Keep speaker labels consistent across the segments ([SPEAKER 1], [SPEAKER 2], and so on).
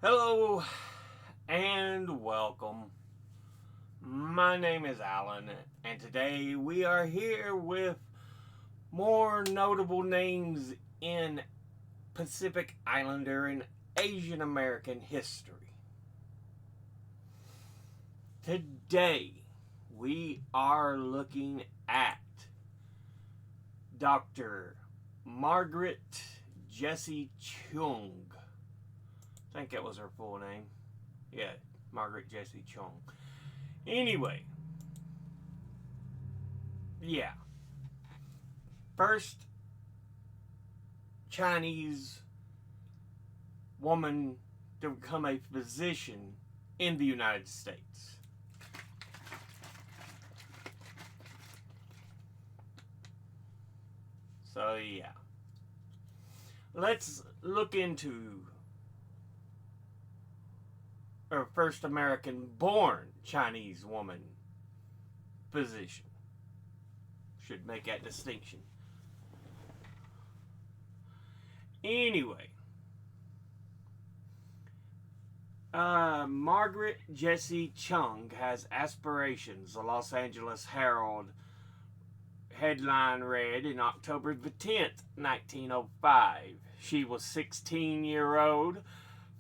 [SPEAKER 1] Hello and welcome. My name is Alan, and today we are here with more notable names in Pacific Islander and Asian American history. Today we are looking at Dr. Margaret Jessie Chung. I think that was her full name. Yeah, Margaret Jessie Chung. Anyway, yeah. First Chinese woman to become a physician in the United States. So, yeah. Let's look into her first American born Chinese woman physician. Should make that distinction. Anyway, Margaret Jessie Chung has aspirations. The Los Angeles Herald headline read in October the 10th, 1905. She was 16-year-old,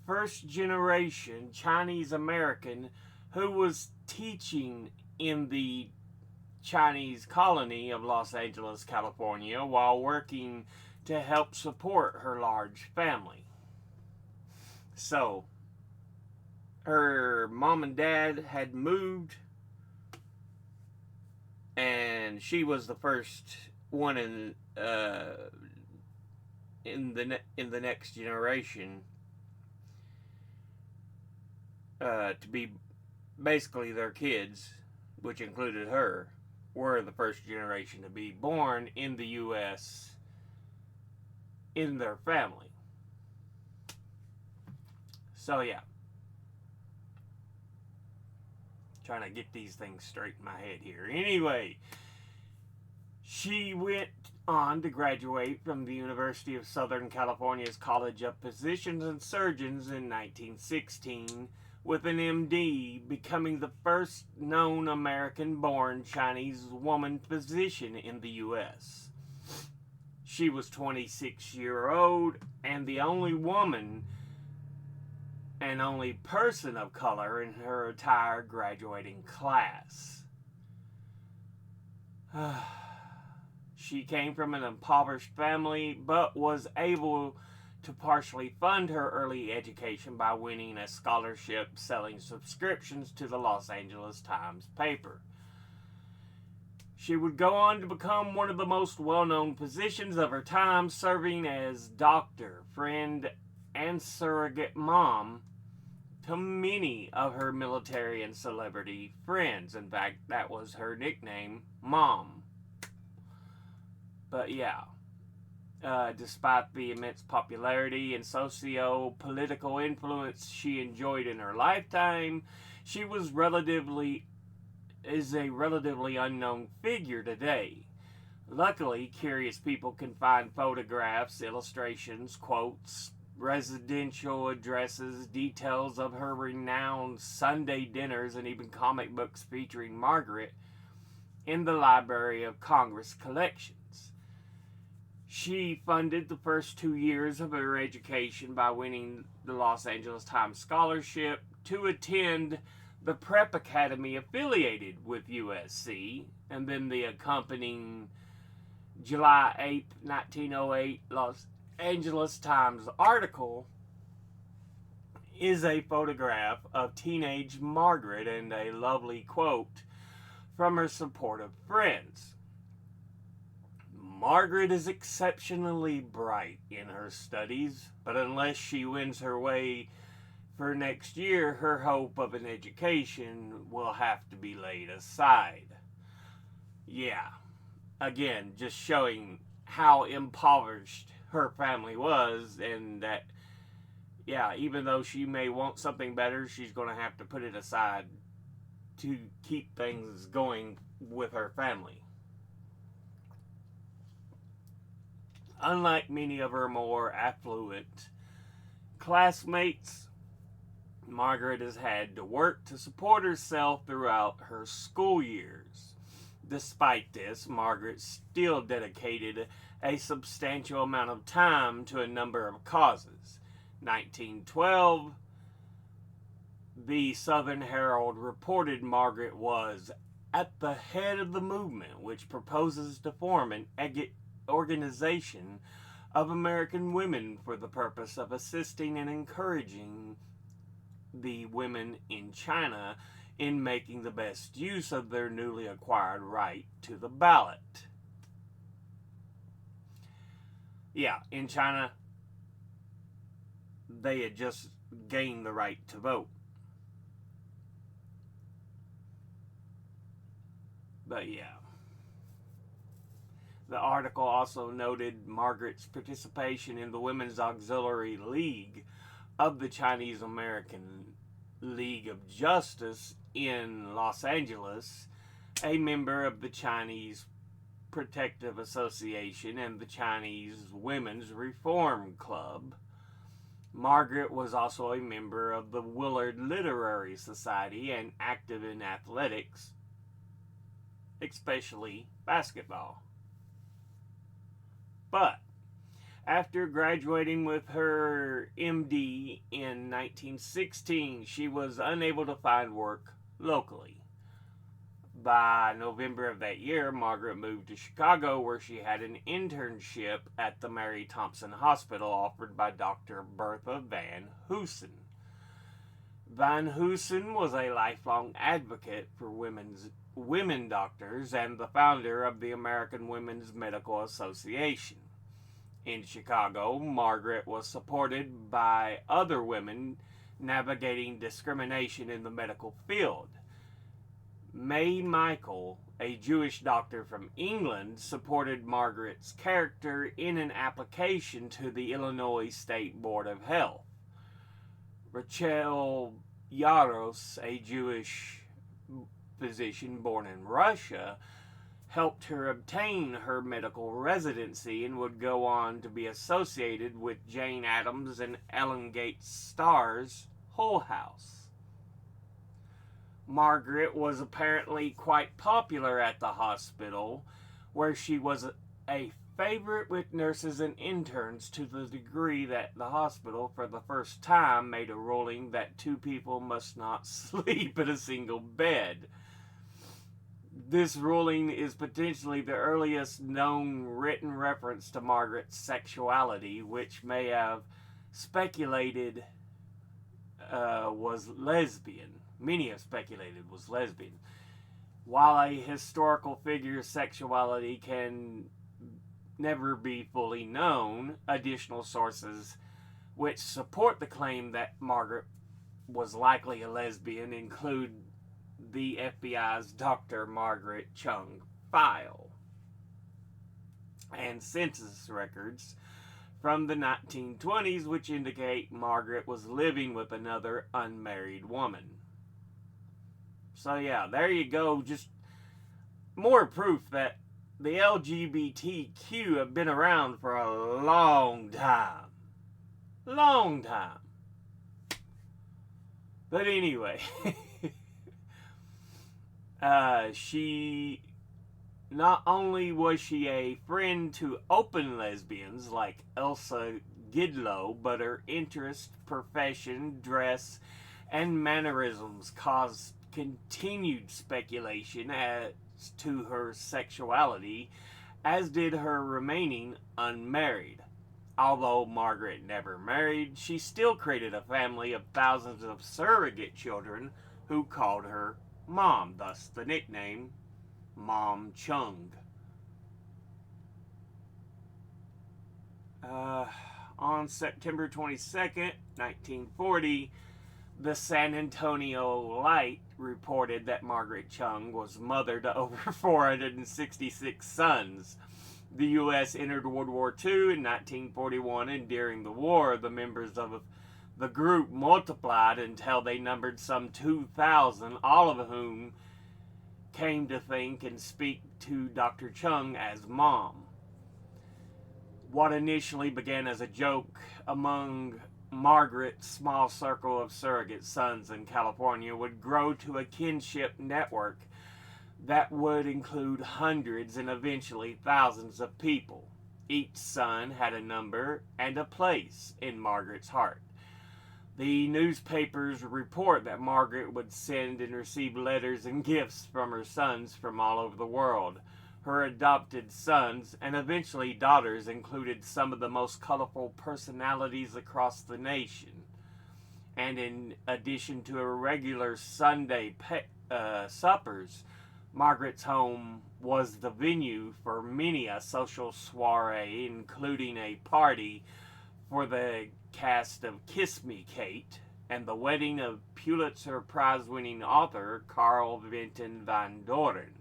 [SPEAKER 1] first generation Chinese American who was teaching in the Chinese colony of Los Angeles, California, while working to help support her large family. So, her mom and dad had moved, and she was the first one in the next generation to be basically their kids, which included her, were the first generation to be born in the U.S. in their family. So, yeah. Trying to get these things straight in my head here. Anyway, she went on to graduate from the University of Southern California's College of Physicians and Surgeons in 1916 with an MD, becoming the first known American-born Chinese woman physician in the U.S. She was 26-year-old and the only woman and only person of color in her entire graduating class. She came from an impoverished family, but was able to partially fund her early education by winning a scholarship selling subscriptions to the Los Angeles Times paper. She would go on to become one of the most well-known physicians of her time, serving as doctor, friend, and surrogate mom to many of her military and celebrity friends. In fact, that was her nickname, Mom. But yeah, despite the immense popularity and socio-political influence she enjoyed in her lifetime, she was is a relatively unknown figure today. Luckily, curious people can find photographs, illustrations, quotes, residential addresses, details of her renowned Sunday dinners, and even comic books featuring Margaret in the Library of Congress collections. She funded the first 2 years of her education by winning the Los Angeles Times Scholarship to attend the Prep Academy affiliated with USC, and then the accompanying July 8, 1908 Los Angeles Times article is a photograph of teenage Margaret and a lovely quote from her supportive friends. Margaret is exceptionally bright in her studies, but unless she wins her way for next year, her hope of an education will have to be laid aside. Yeah, again, just showing how impoverished her family was, and that, yeah, even though she may want something better, she's going to have to put it aside to keep things going with her family. Unlike many of her more affluent classmates, Margaret has had to work to support herself throughout her school years. Despite this, Margaret still dedicated a substantial amount of time to a number of causes. 1912, the Southern Herald reported Margaret was at the head of the movement which proposes to form an organization of American women for the purpose of assisting and encouraging the women in China in making the best use of their newly acquired right to the ballot. Yeah, in China, they had just gained the right to vote. But yeah. The article also noted Margaret's participation in the Women's Auxiliary League of the Chinese American League of Justice in Los Angeles, a member of the Chinese Protective Association and the Chinese Women's Reform Club. Margaret was also a member of the Willard Literary Society and active in athletics, especially basketball. But after graduating with her MD in 1916, she was unable to find work locally. By November of that year, Margaret moved to Chicago, where she had an internship at the Mary Thompson Hospital offered by Dr. Bertha Van Hoosen. Van Hoosen was a lifelong advocate for women doctors and the founder of the American Women's Medical Association. In Chicago, Margaret was supported by other women navigating discrimination in the medical field. May Michael, a Jewish doctor from England, supported Margaret's character in an application to the Illinois State Board of Health. Rachel Yaros, a Jewish physician born in Russia, helped her obtain her medical residency and would go on to be associated with Jane Addams and Ellen Gates Starr's Hull House. Margaret was apparently quite popular at the hospital, where she was a favorite with nurses and interns to the degree that the hospital for the first time made a ruling that two people must not sleep in a single bed. This ruling is potentially the earliest known written reference to Margaret's sexuality, which may have speculated was lesbian. Many have speculated was lesbian. While a historical figure's sexuality can never be fully known, additional sources which support the claim that Margaret was likely a lesbian include the FBI's Dr. Margaret Chung file and census records from the 1920s, which indicate Margaret was living with another unmarried woman. So yeah, there you go. Just more proof that the LGBTQ have been around for a long time. Long time. But anyway, she not only was she a friend to open lesbians like Elsa Gidlow, but her interest, profession, dress, and mannerisms caused continued speculation as to her sexuality, as did her remaining unmarried. Although Margaret never married, she still created a family of thousands of surrogate children who called her Mom, thus the nickname Mom Chung. On September 22nd, 1940, the San Antonio Light reported that Margaret Chung was mother to over 466 sons. The U.S. entered World War II in 1941, and during the war, the members of the group multiplied until they numbered some 2,000, all of whom came to think and speak to Dr. Chung as Mom. What initially began as a joke among Margaret's small circle of surrogate sons in California would grow to a kinship network that would include hundreds and eventually thousands of people. Each son had a number and a place in Margaret's heart. The newspapers report that Margaret would send and receive letters and gifts from her sons from all over the world. Her adopted sons and eventually daughters included some of the most colorful personalities across the nation. And in addition to her regular Sunday suppers, Margaret's home was the venue for many a social soiree, including a party for the cast of Kiss Me, Kate, and the wedding of Pulitzer Prize-winning author Carl Vinton Van Doren.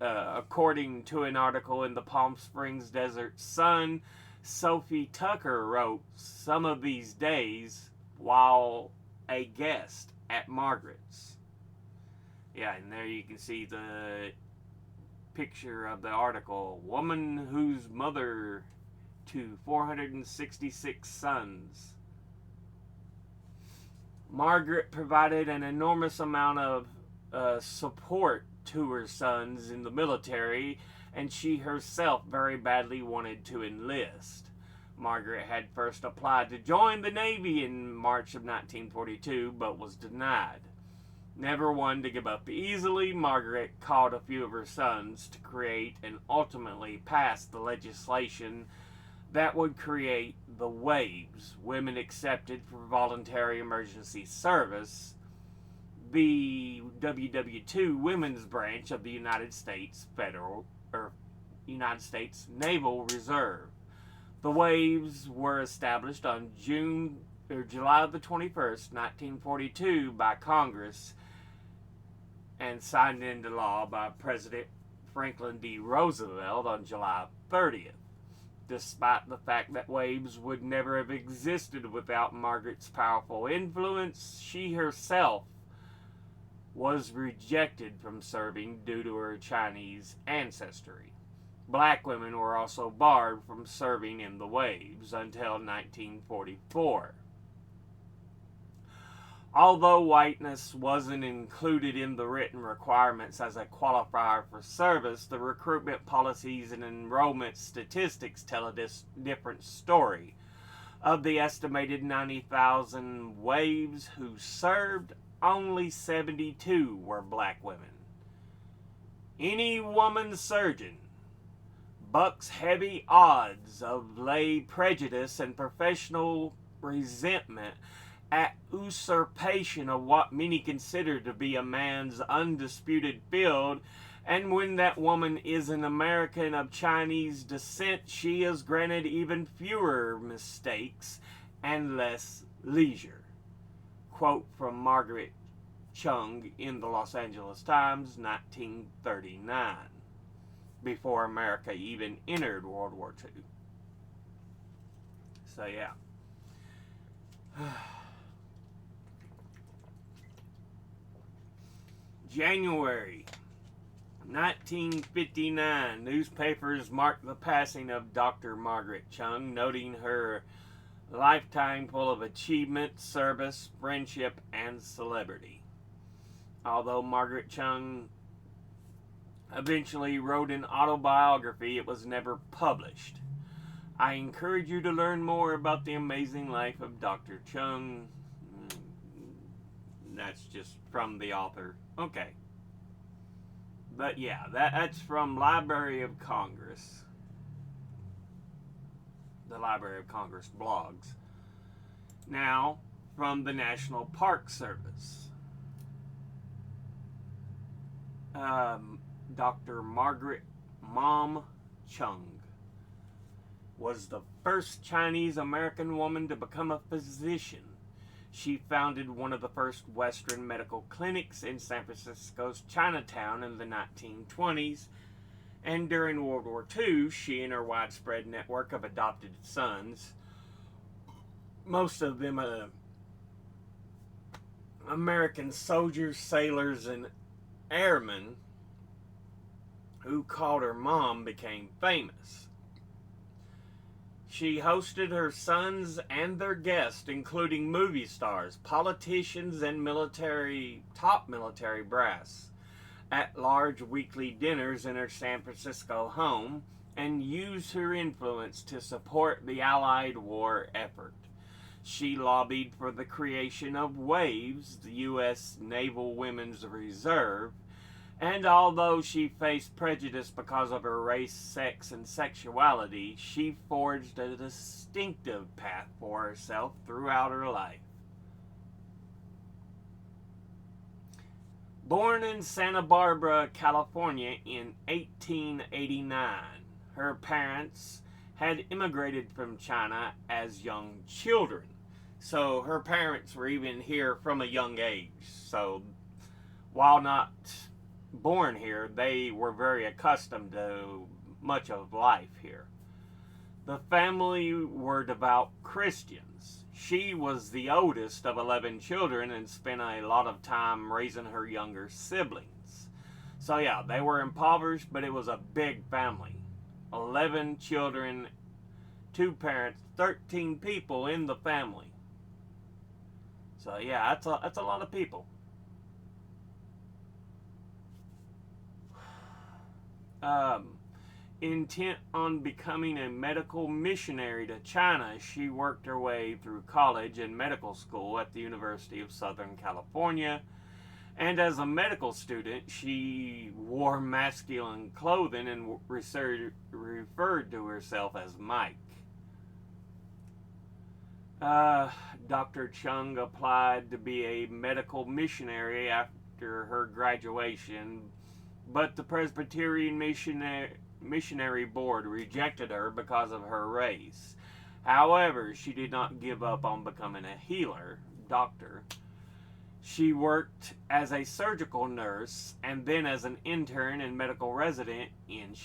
[SPEAKER 1] According to an article in the Palm Springs Desert Sun, Sophie Tucker wrote some of these days while a guest at Margaret's. Yeah, and there you can see the picture of the article. Woman who's mother to 466 sons. Margaret provided an enormous amount of support to her sons in the military, and she herself very badly wanted to enlist. Margaret had first applied to join the Navy in March of 1942, but was denied. Never one to give up easily, Margaret called a few of her sons to create and ultimately pass the legislation that would create the WAVES, Women Accepted for Voluntary Emergency Service, the WW2 women's branch of the United States Naval Reserve. The WAVES were established on July the 21st, 1942 by Congress and signed into law by President Franklin D. Roosevelt on July 30th. Despite the fact that WAVES would never have existed without Margaret's powerful influence, she herself was rejected from serving due to her Chinese ancestry. Black women were also barred from serving in the WAVES until 1944. Although whiteness wasn't included in the written requirements as a qualifier for service, the recruitment policies and enrollment statistics tell a different story. Of the estimated 90,000 WAVES who served, only 72 were black women. Any woman surgeon bucks heavy odds of lay prejudice and professional resentment at usurpation of what many consider to be a man's undisputed field, and when that woman is an American of Chinese descent, she is granted even fewer mistakes and less leisure. Quote from Margaret Chung in the Los Angeles Times, 1939, before America even entered World War II. So yeah. January 1959, newspapers marked the passing of Dr. Margaret Chung, noting her lifetime full of achievement, service, friendship, and celebrity. Although Margaret Chung eventually wrote an autobiography, it was never published. I encourage you to learn more about the amazing life of Dr. Chung. That's just from the author. Okay. But yeah, that's from Library of Congress. The Library of Congress blogs. Now, from the National Park Service. Dr. Margaret Mom Chung was the first Chinese American woman to become a physician. She founded one of the first Western medical clinics in San Francisco's Chinatown in the 1920s, and during World War II, she and her widespread network of adopted sons, most of them American soldiers, sailors, and airmen who called her mom, became famous. She hosted her sons and their guests, including movie stars, politicians, and top military brass, at large weekly dinners in her San Francisco home, and used her influence to support the Allied war effort. She lobbied for the creation of WAVES, the U.S. Naval Women's Reserve, and although she faced prejudice because of her race, sex, and sexuality, she forged a distinctive path for herself throughout her life. Born in Santa Barbara, California in 1889, her parents had immigrated from China as young children. So her parents were even here from a young age. So while not born here, they were very accustomed to much of life here. The family were devout Christians. She was the oldest of 11 children and spent a lot of time raising her younger siblings. So yeah, they were impoverished, but it was a big family. 11 children, 2 parents, 13 people in the family. So yeah, that's a lot of people. Intent on becoming a medical missionary to China, she worked her way through college and medical school at the University of Southern California. And as a medical student, she wore masculine clothing and referred to herself as Mike. Dr. Chung applied to be a medical missionary after her graduation, but the Presbyterian Missionary Board rejected her because of her race. However, she did not give up on becoming a doctor. She worked as a surgical nurse and then as an intern and medical resident in the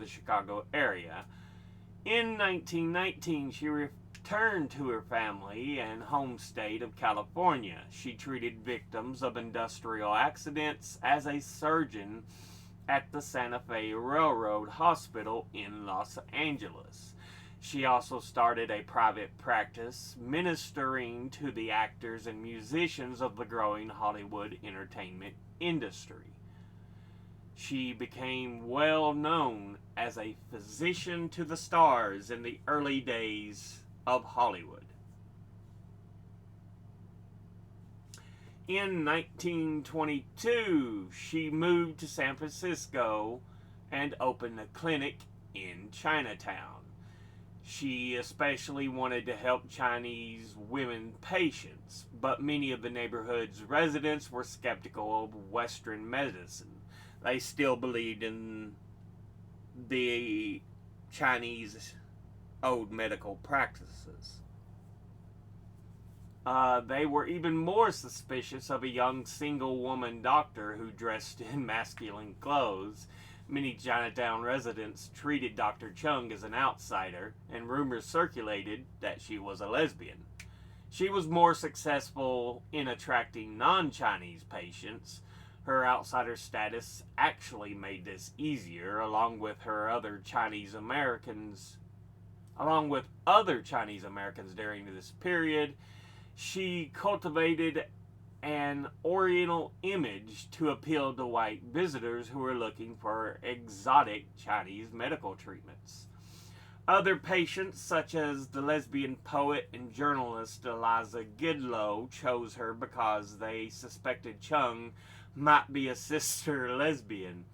[SPEAKER 1] Chicago area. In 1919, she returned to her family and home state of California. She treated victims of industrial accidents as a surgeon at the Santa Fe Railroad Hospital in Los Angeles. She also started a private practice ministering to the actors and musicians of the growing Hollywood entertainment industry. She became well known as a physician to the stars in the early days of Hollywood. In 1922, she moved to San Francisco and opened a clinic in Chinatown. She especially wanted to help Chinese women patients, but many of the neighborhood's residents were skeptical of Western medicine. They still believed in the Chinese old medical practices. They were even more suspicious of a young single woman doctor who dressed in masculine clothes. Many Chinatown residents treated Dr. Chung as an outsider, and rumors circulated that she was a lesbian. She was more successful in attracting non-Chinese patients. Her outsider status actually made this easier, along with other Chinese Americans during this period. She cultivated an Oriental image to appeal to white visitors who were looking for exotic Chinese medical treatments. Other patients, such as the lesbian poet and journalist Eliza Gidlow, chose her because they suspected Chung might be a sister lesbian.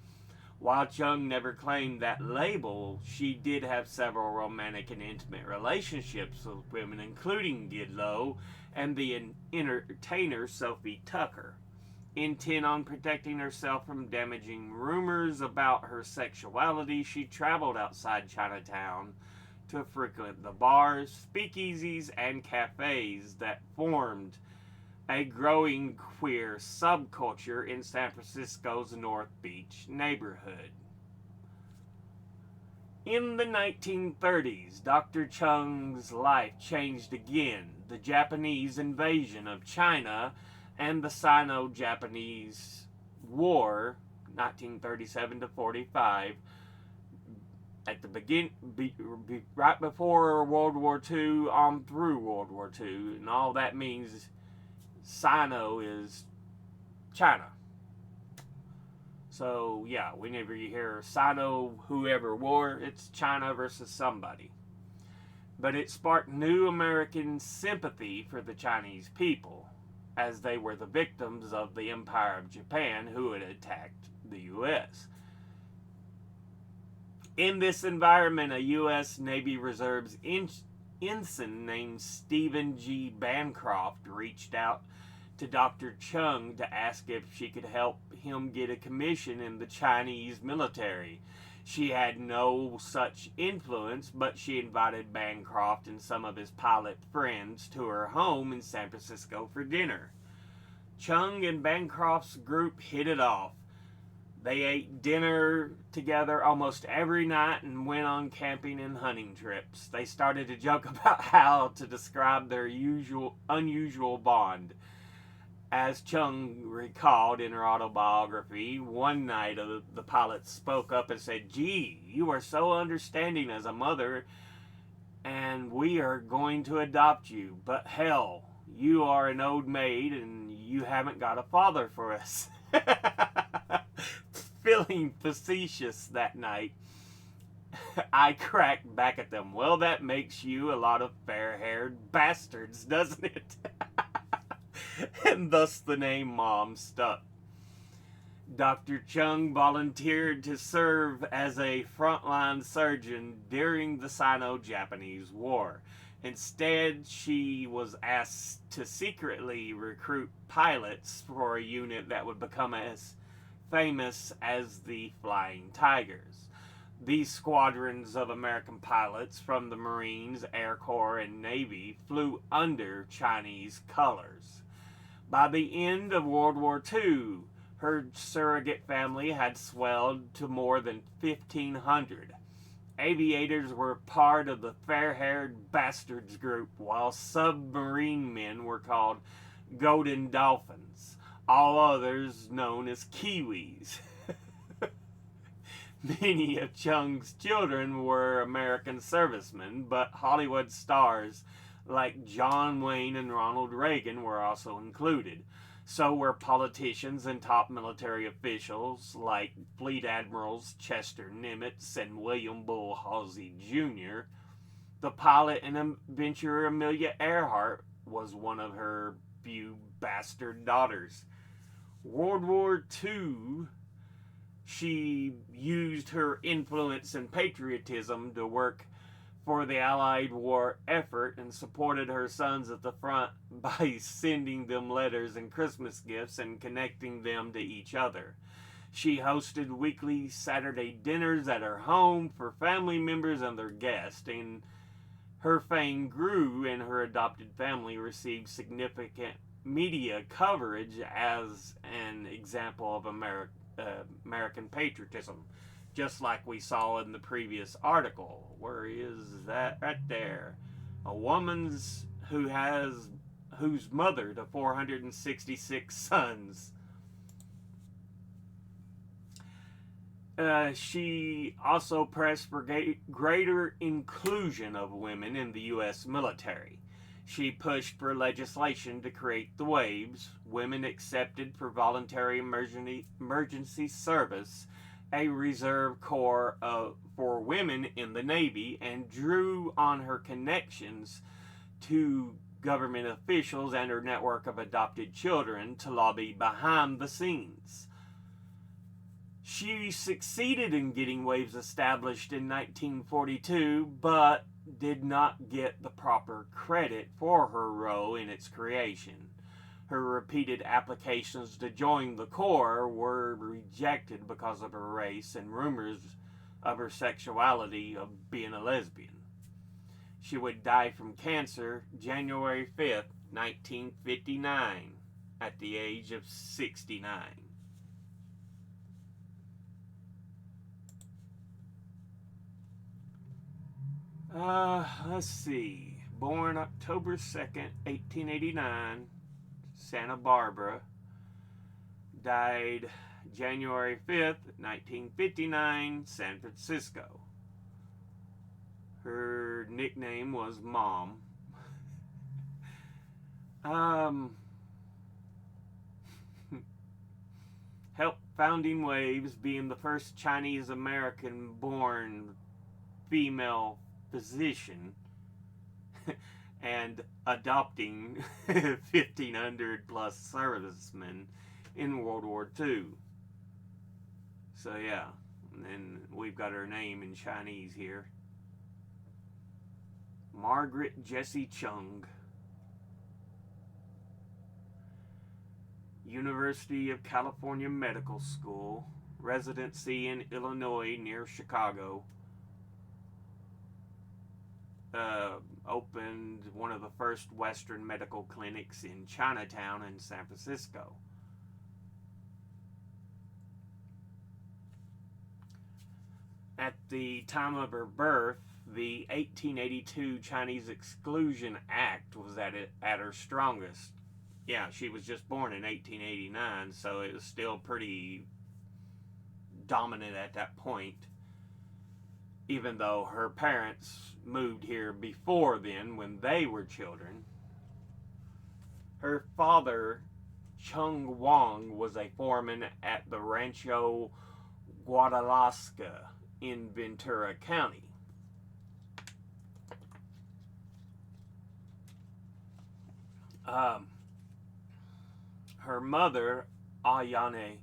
[SPEAKER 1] While Chung never claimed that label, she did have several romantic and intimate relationships with women, including Gidlow and the entertainer Sophie Tucker. Intent on protecting herself from damaging rumors about her sexuality, she traveled outside Chinatown to frequent the bars, speakeasies, and cafes that formed a growing queer subculture in San Francisco's North Beach neighborhood. In the 1930s, Dr. Chung's life changed again. The Japanese invasion of China and the Sino-Japanese War, 1937 to 45, at the right before World War II on through World War II, and all that means Sino is China. So yeah, whenever you hear Sino whoever war, it's China versus somebody. But it sparked new American sympathy for the Chinese people, as they were the victims of the Empire of Japan who had attacked the U.S. In this environment, a U.S. Navy Reserve's ensign named Stephen G. Bancroft reached out to Dr. Chung to ask if she could help him get a commission in the Chinese military. She had no such influence, but she invited Bancroft and some of his pilot friends to her home in San Francisco for dinner. Chung and Bancroft's group hit it off. They ate dinner together almost every night and went on camping and hunting trips. They started to joke about how to describe their unusual bond. As Chung recalled in her autobiography, one night the pilot spoke up and said, "Gee, you are so understanding as a mother, and we are going to adopt you. But hell, you are an old maid and you haven't got a father for us." Feeling facetious that night, I cracked back at them. "Well, that makes you a lot of fair-haired bastards, doesn't it?" And thus the name Mom stuck. Dr. Chung volunteered to serve as a frontline surgeon during the Sino-Japanese War. Instead, she was asked to secretly recruit pilots for a unit that would become as famous as the Flying Tigers. These squadrons of American pilots from the Marines, Air Corps, and Navy flew under Chinese colors. By the end of World War II, her surrogate family had swelled to more than 1,500. Aviators were part of the fair-haired bastards group, while submarine men were called golden dolphins, all others known as Kiwis. Many of Chung's children were American servicemen, but Hollywood stars like John Wayne and Ronald Reagan were also included. So were politicians and top military officials like Fleet Admirals Chester Nimitz and William Bull Halsey Jr. The pilot and adventurer Amelia Earhart was one of her few bastard daughters. World War II, she used her influence and patriotism to work for the Allied war effort and supported her sons at the front by sending them letters and Christmas gifts and connecting them to each other. She hosted weekly Saturday dinners at her home for family members and their guests, and her fame grew and her adopted family received significant media coverage as an example of American patriotism. Just like we saw in the previous article. Where is that? Right there. A woman's who's mother to 466 sons. She also pressed for greater inclusion of women in the U.S. military. She pushed for legislation to create the waves, women accepted for voluntary emergency service, a reserve corps for women in the Navy, and drew on her connections to government officials and her network of adopted children to lobby behind the scenes. She succeeded in getting waves established in 1942, but did not get the proper credit for her role in its creation. Her repeated applications to join the Corps were rejected because of her race and rumors of her sexuality of being a lesbian. She would die from cancer January 5th, 1959, at the age of 69. Let's see. Born October 2nd, 1889, Santa Barbara. Died January 5th, 1959, San Francisco. Her nickname was Mom. Um, helped founding Waves, being the first Chinese American born female physician, and adopting 1,500 plus servicemen in World War II. So, yeah, and then we've got her name in Chinese here, Margaret Jessie Chung. University of California Medical School, residency in Illinois near Chicago. Opened one of the first Western medical clinics in Chinatown and San Francisco. At the time of her birth, the 1882 Chinese Exclusion Act was at her strongest. Yeah, she was just born in 1889, so it was still pretty dominant at that point, even though her parents moved here before then when they were children. Her father, Chung was a foreman at the Rancho Guadalajara in Ventura County. Her mother, Ayane,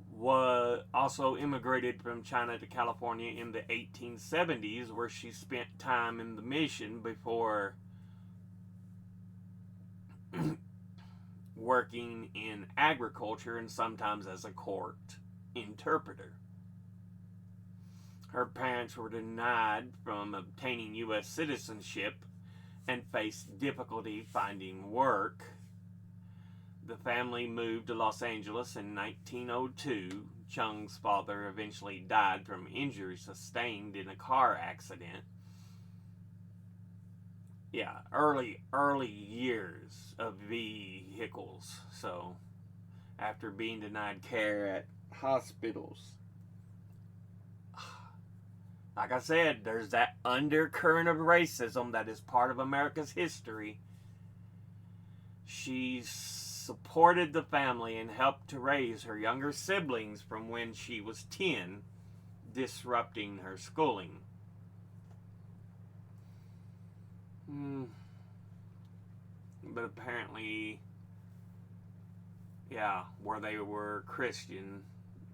[SPEAKER 1] was also immigrated from China to California in the 1870s, where she spent time in the mission before working in agriculture and sometimes as a court interpreter. Her parents were denied from obtaining U.S. citizenship and faced difficulty finding work. The family moved to Los Angeles in 1902. Chung's father eventually died from injuries sustained in a car accident. Yeah, early years of vehicles. So, after being denied care at hospitals. Like I said, there's that undercurrent of racism that is part of America's history. She supported the family and helped to raise her younger siblings from when she was 10, disrupting her schooling. But apparently, yeah, where they were Christian,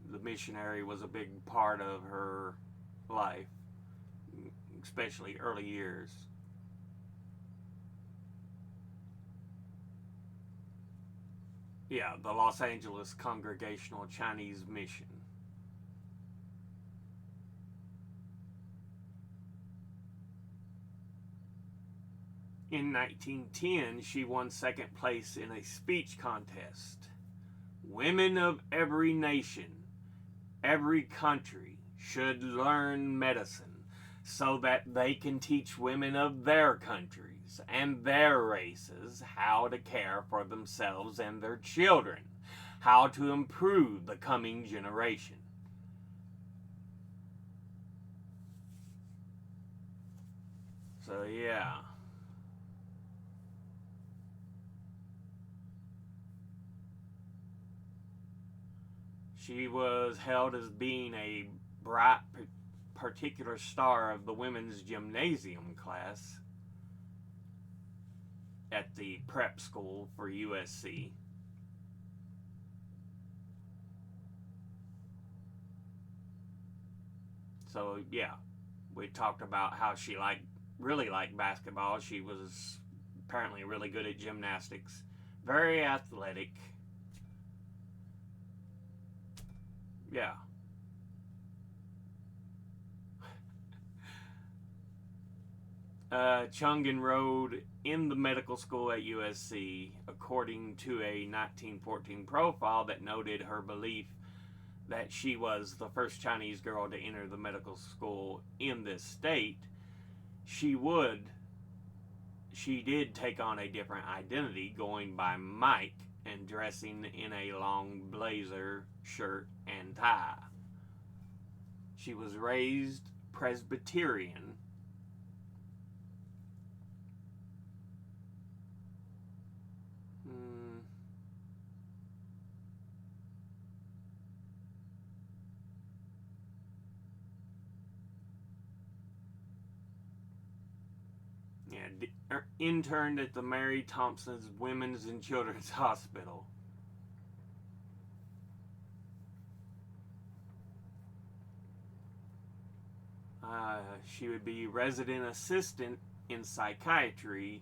[SPEAKER 1] the missionary was a big part of her life, especially early years. Yeah, the Los Angeles Congregational Chinese Mission. In 1910, she won second place in a speech contest. Women of every nation, every country should learn medicine so that they can teach women of their countries and their races how to care for themselves and their children, how to improve the coming generation. So, yeah. She was held as being a bright particular star of the women's gymnasium class at the prep school for USC. So, yeah, we talked about how she really liked basketball. She was apparently really good at gymnastics, very athletic. Yeah. Chung enrolled in the medical school at USC, according to a 1914 profile that noted her belief that she was the first Chinese girl to enter the medical school in this state. She did take on a different identity, going by Mike and dressing in a long blazer, shirt, and tie. She was raised Presbyterian interned at the Mary Thompson's Women's and Children's Hospital. She would be resident assistant in psychiatry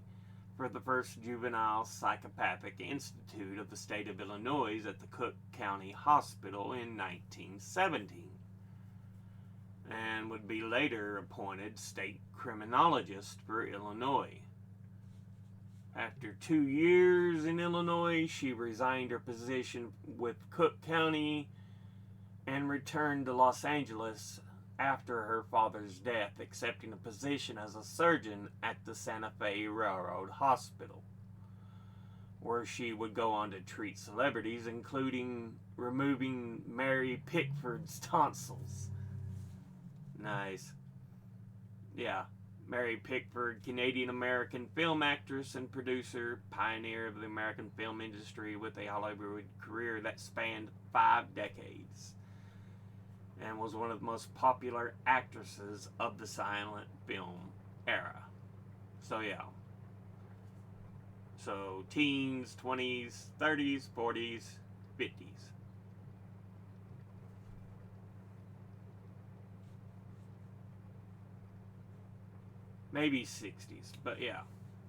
[SPEAKER 1] for the first Juvenile Psychopathic Institute of the state of Illinois at the Cook County Hospital in 1917, and would be later appointed state criminologist for Illinois. After 2 years in Illinois, she resigned her position with Cook County and returned to Los Angeles after her father's death, accepting a position as a surgeon at the Santa Fe Railroad Hospital, where she would go on to treat celebrities, including removing Mary Pickford's tonsils. Nice. Yeah. Mary Pickford, Canadian-American film actress and producer, pioneer of the American film industry with a Hollywood career that spanned 5 decades, and was one of the most popular actresses of the silent film era. So yeah. So teens, 20s, 30s, 40s, 50s. Maybe 60s, but yeah.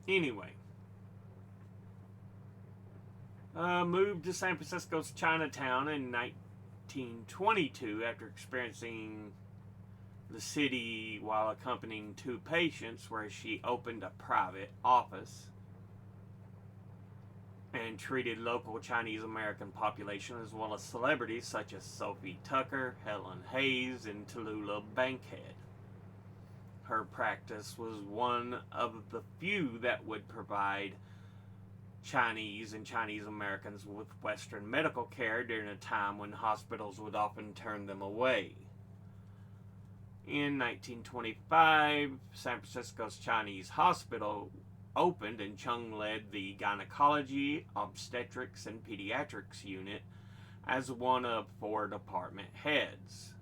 [SPEAKER 1] Anyway. Moved to San Francisco's Chinatown in 1922 after experiencing the city while accompanying 2 patients, where she opened a private office and treated local Chinese American population as well as celebrities such as Sophie Tucker, Helen Hayes, and Tallulah Bankhead. Her practice was one of the few that would provide Chinese and Chinese Americans with Western medical care during a time when hospitals would often turn them away. In 1925, San Francisco's Chinese Hospital opened, and Chung led the gynecology, obstetrics, and pediatrics unit as one of 4 department heads.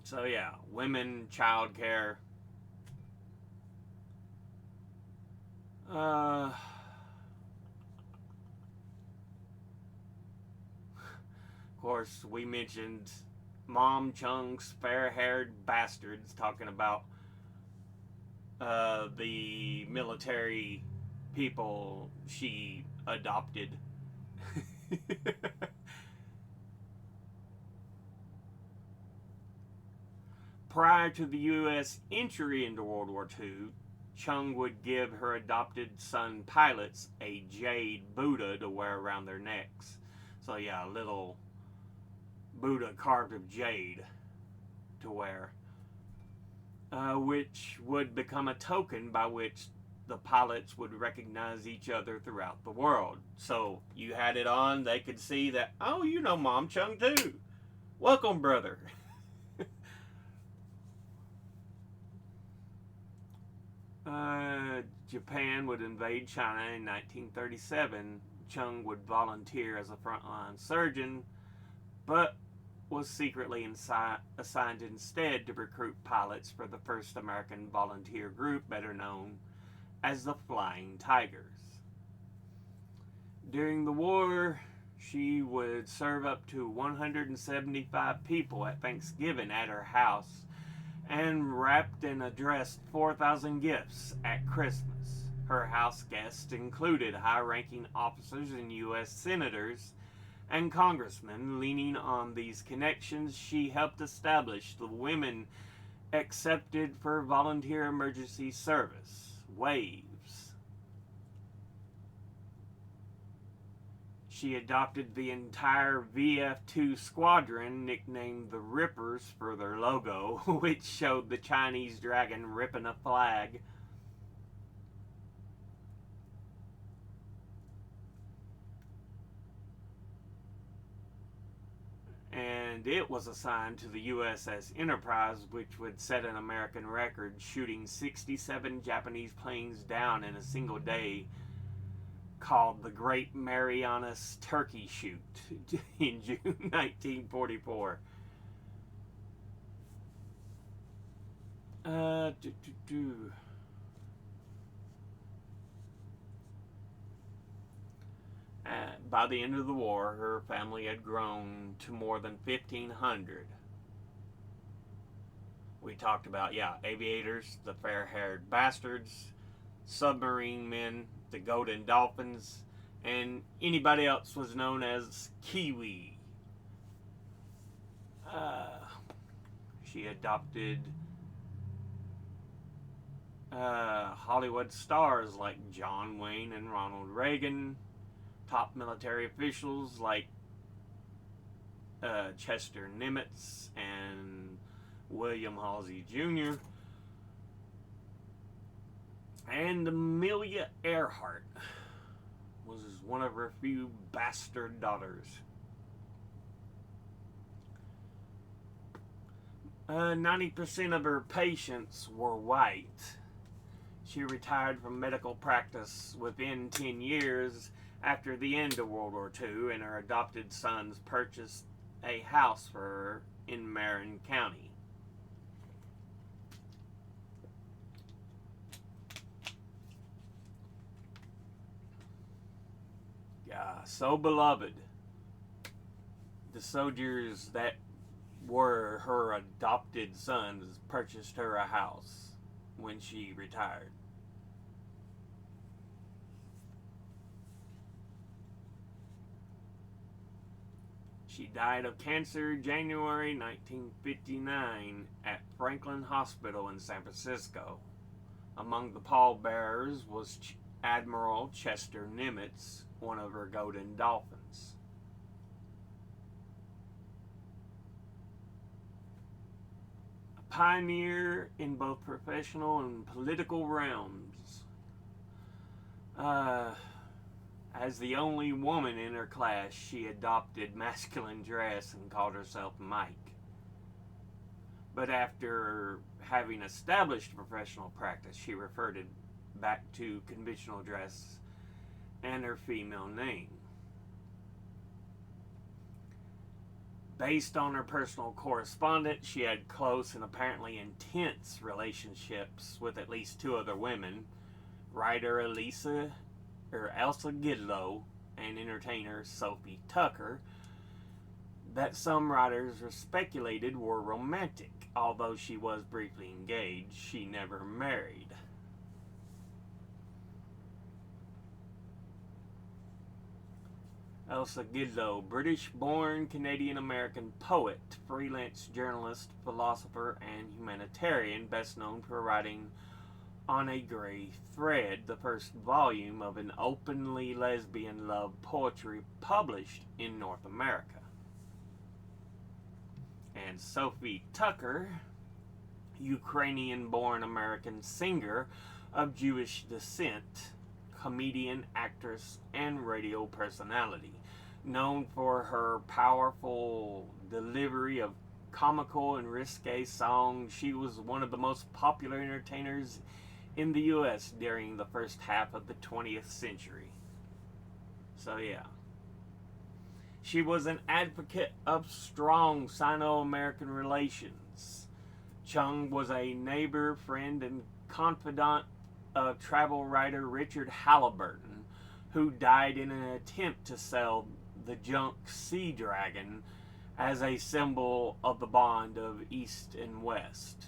[SPEAKER 1] So yeah, women, child care. Of course, we mentioned Mom Chung's fair-haired bastards talking about the military people she adopted. Prior to the U.S. entry into World War II, Chung would give her adopted son pilots a jade Buddha to wear around their necks. So yeah, a little Buddha carved of jade to wear, which would become a token by which the pilots would recognize each other throughout the world. So you had it on, they could see that, oh, you know Mom Chung too. Welcome, brother. Japan would invade China in 1937. Chung would volunteer as a frontline surgeon, but was secretly assigned instead to recruit pilots for the first American volunteer group, better known as the Flying Tigers. During the war, she would serve up to 175 people at Thanksgiving at her house, and wrapped and addressed 4,000 gifts at Christmas. Her house guests included high-ranking officers and U.S. senators and congressmen. Leaning on these connections, she helped establish the Women Accepted for Volunteer Emergency Service, WAVES. She adopted the entire VF-2 squadron, nicknamed the Rippers for their logo, which showed the Chinese dragon ripping a flag. And it was assigned to the USS Enterprise, which would set an American record, shooting 67 Japanese planes down in a single day, called the Great Marianas Turkey Shoot in June 1944. Uh, do, do, do. By the end of the war, her family had grown to more than 1,500. We talked about, yeah, aviators, the fair haired bastards, submarine men, the golden dolphins, and anybody else was known as Kiwi. Uh, she adopted Hollywood stars like John Wayne and Ronald Reagan, top military officials like Chester Nimitz and William Halsey Jr., and Amelia Earhart was one of her few bastard daughters. 90% of her patients were white. She retired from medical practice within 10 years after the end of World War II, and her adopted sons purchased a house for her in Marin County. So beloved. The soldiers that were her adopted sons purchased her a house when she retired. She died of cancer January 1959 at Franklin Hospital in San Francisco. Among the pallbearers was Admiral Chester Nimitz, one of her golden dolphins. A pioneer in both professional and political realms. As the only woman in her class, she adopted masculine dress and called herself Mike. But after having established professional practice, she reverted back to conventional dress and her female name. Based on her personal correspondence, she had close and apparently intense relationships with at least two other women, writer Elsa Gidlow and entertainer Sophie Tucker, that some writers speculated were romantic. Although she was briefly engaged, she never married. Elsa Gidlow, British-born Canadian-American poet, freelance journalist, philosopher, and humanitarian, best known for writing On a Gray Thread, the first volume of an openly lesbian love poetry published in North America. And Sophie Tucker, Ukrainian-born American singer of Jewish descent, comedian, actress, and radio personality. Known for her powerful delivery of comical and risque songs, she was one of the most popular entertainers in the U.S. during the first half of the 20th century. So yeah. She was an advocate of strong Sino-American relations. Chung was a neighbor, friend, and confidant of travel writer Richard Halliburton, who died in an attempt to sell the junk Sea Dragon as a symbol of the bond of East and West,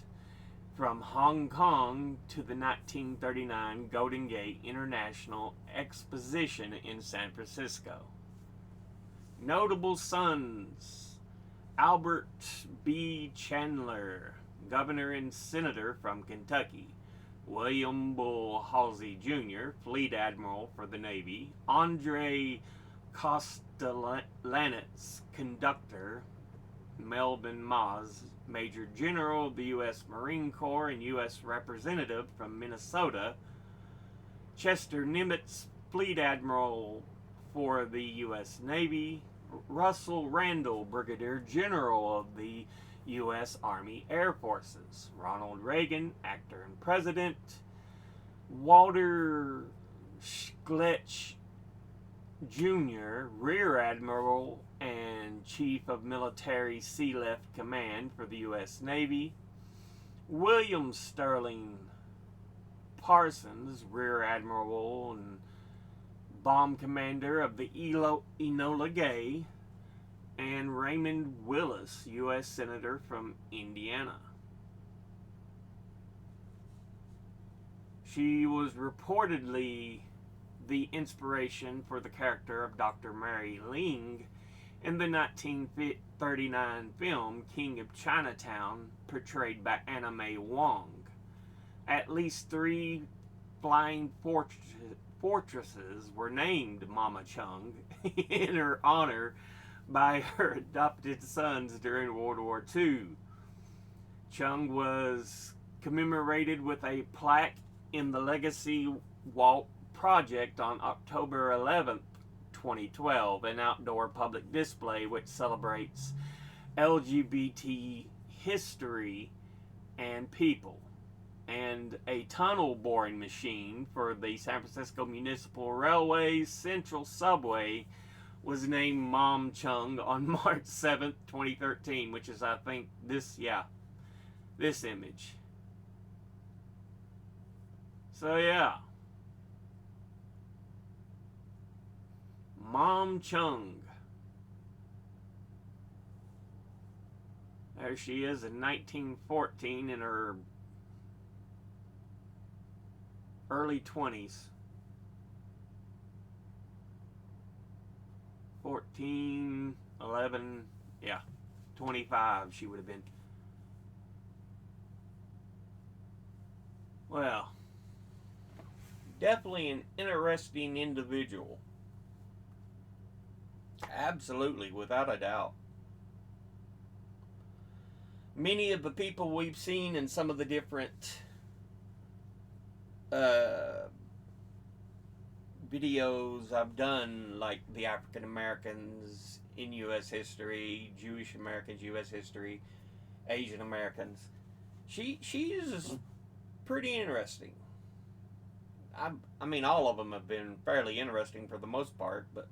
[SPEAKER 1] from Hong Kong to the 1939 Golden Gate International Exposition in San Francisco. Notable sons: Albert B. Chandler, governor and senator from Kentucky; William Bull Halsey Jr., fleet admiral for the Navy; Andre Kostelanetz, conductor; Melvin Moss, Major General of the U.S. Marine Corps and U.S. Representative from Minnesota; Chester Nimitz, Fleet Admiral for the U.S. Navy; Russell Randall, Brigadier General of the U.S. Army Air Forces; Ronald Reagan, actor and president; Walter Schletch Jr., Rear Admiral and Chief of Military Sea Left Command for the U.S. Navy; William Sterling Parsons, Rear Admiral and bomb commander of the Enola Gay, and Raymond Willis, U.S. Senator from Indiana. She was reportedly the inspiration for the character of Dr. Mary Ling in the 1939 film King of Chinatown, portrayed by Anna May Wong. At least 3 flying fortresses were named Mama Chung in her honor by her adopted sons during World War II. Chung was commemorated with a plaque in the Legacy Walk project on October 11th, 2012, an outdoor public display which celebrates LGBT history and people, and a tunnel boring machine for the San Francisco Municipal Railway's Central Subway was named Mom Chung on March 7th, 2013, which is, I think, this image. So, yeah. Mom Chung. There she is in 1914 in her early 20s. 14, 11, 25 she would have been. Well, definitely an interesting individual. Absolutely, without a doubt. Many of the people we've seen in some of the different videos I've done, like the African Americans in U.S. history, Jewish Americans, U.S. history, Asian Americans, she's pretty interesting. I mean, all of them have been fairly interesting for the most part, but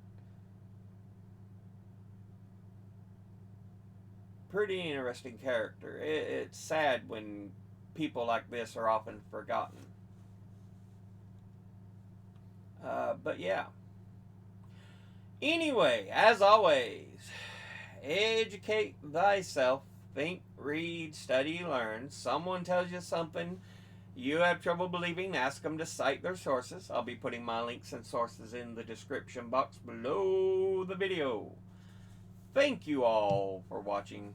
[SPEAKER 1] pretty interesting character. It's sad when people like this are often forgotten. But yeah. Anyway, as always, educate thyself. Think, read, study, learn. Someone tells you something you have trouble believing, ask them to cite their sources. I'll be putting my links and sources in the description box below the video. Thank you all for watching.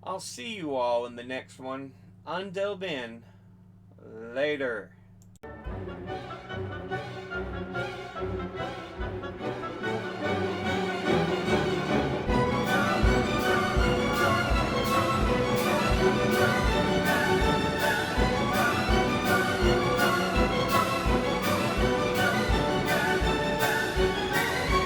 [SPEAKER 1] I'll see you all in the next one. Until then, later.